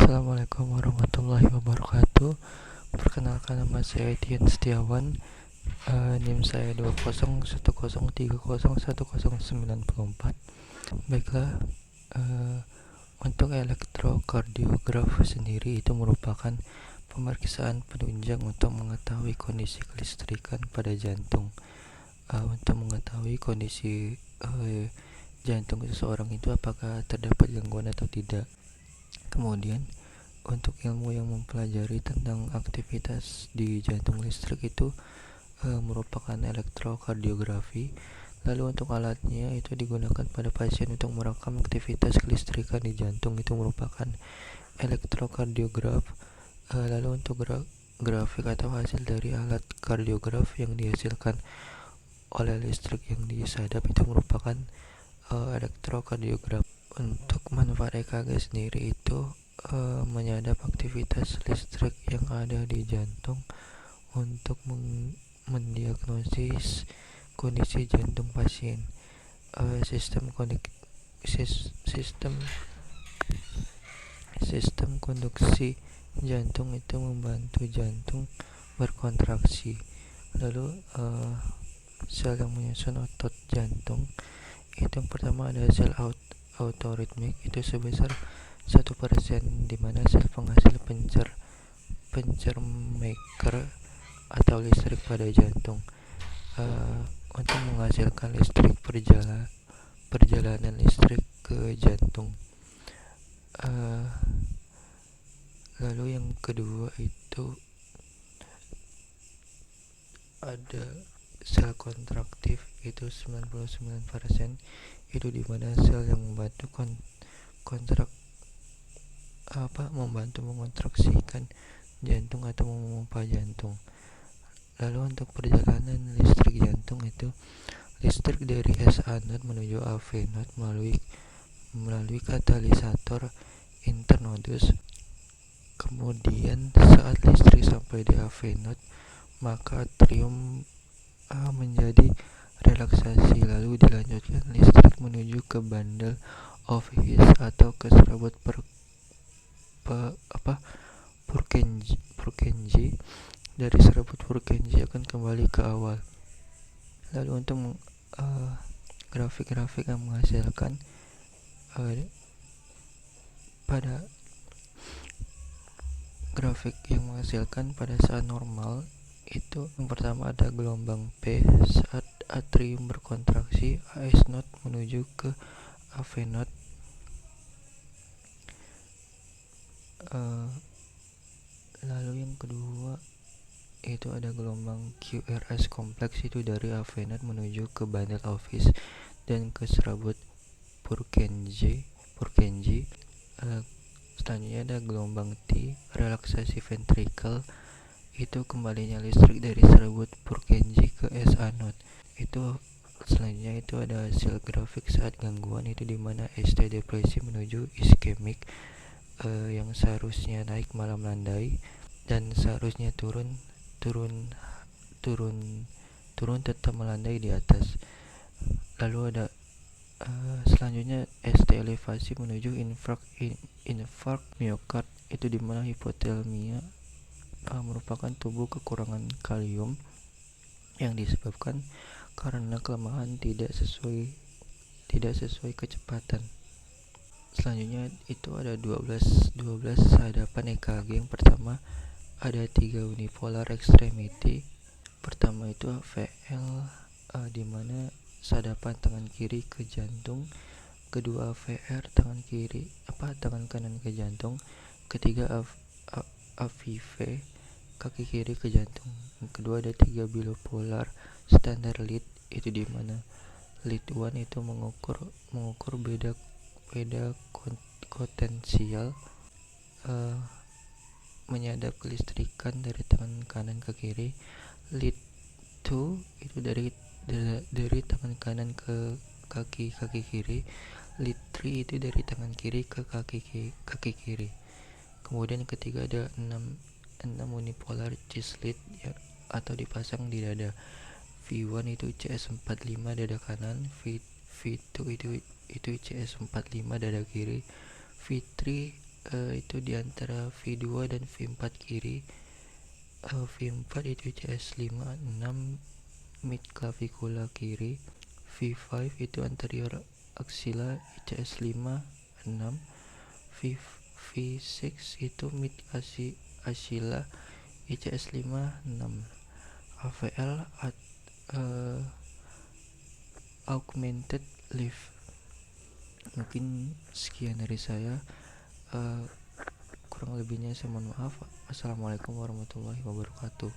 Assalamualaikum warahmatullahi wabarakatuh. Perkenalkan, nama saya Etienne Setiawan. NIM saya 201030301094. Baiklah, untuk elektrokardiograf sendiri itu merupakan pemeriksaan penunjang untuk mengetahui kondisi kelistrikan pada jantung. Untuk mengetahui kondisi jantung seseorang itu apakah terdapat gangguan atau tidak. Kemudian untuk ilmu yang mempelajari tentang aktivitas di jantung listrik itu merupakan elektrokardiografi. Lalu untuk alatnya itu digunakan pada pasien untuk merekam aktivitas kelistrikan di jantung, itu merupakan elektrokardiograf. Lalu untuk grafik atau hasil dari alat kardiograf yang dihasilkan oleh listrik yang disadap itu merupakan elektrokardiograf. Untuk manfaat EKG sendiri itu menyadap aktivitas listrik yang ada di jantung untuk mendiagnosis kondisi jantung pasien. Sistem konduksi jantung itu membantu jantung berkontraksi. Lalu sel yang menyusun otot jantung itu yang pertama ada sel autoritmik, itu sebesar 1%, di mana sel penghasil pencermaker atau listrik pada jantung untuk menghasilkan listrik perjalanan listrik ke jantung. Lalu yang kedua itu ada sel kontraktif, itu 99%, itu dimana sel yang membantu membantu mengontraksikan jantung atau memompa jantung. Lalu untuk perjalanan listrik jantung itu listrik dari SA node menuju AV node melalui katalisator internodus. Kemudian saat listrik sampai di AV node, maka atrium menjadi relaksasi, lalu dilanjutkan listrik menuju ke bundle of His atau ke serabut Purkinje. Dari serabut Purkinje akan kembali ke awal. Lalu untuk grafik-grafik yang menghasilkan pada saat normal itu yang pertama ada gelombang P saat atrium berkontraksi, AS node menuju ke AV node. Lalu yang kedua itu ada gelombang QRS kompleks, itu dari AV node menuju ke bundle of His dan ke serabut Purkinje. Selanjutnya ada gelombang T, relaksasi ventricle, itu kembalinya listrik dari serabut Purkinje ke SA node. Itu selanjutnya itu ada hasil grafik saat gangguan, itu dimana ST depresi menuju iskemik, yang seharusnya naik malah melandai dan seharusnya turun tetap melandai di atas. Lalu ada selanjutnya ST elevasi menuju infark miokard, itu dimana hipotermia merupakan tubuh kekurangan kalium yang disebabkan karena kelemahan tidak sesuai kecepatan. Selanjutnya itu ada 12 sadapan EKG. Yang pertama ada 3 unipolar extremity. Pertama itu AVL, di mana sadapan tangan kiri ke jantung. Kedua AVR, tangan kanan ke jantung. Ketiga AVV, kaki kiri ke jantung. Yang kedua ada 3 bipolar standard lead, itu di mana lead 1 itu mengukur beda potensial menyadap kelistrikan dari tangan kanan ke kiri. Lead 2 itu dari tangan kanan ke kaki kiri. Lead 3 itu dari tangan kiri ke kaki kiri. Kemudian ketiga ada 6 unipolar chest lead atau dipasang di dada. V1 itu CS45 dada kanan, V2 itu CS45 dada kiri, V3 itu di antara V2 dan V4 kiri. V4 itu ICS 56 mid clavicula kiri. V5 itu anterior axilla ICS 56. V6 itu mid axilla ICS 56. AVL augmented lift. Mungkin sekian dari saya. Kurang lebihnya saya mohon maaf. Assalamualaikum warahmatullahi wabarakatuh.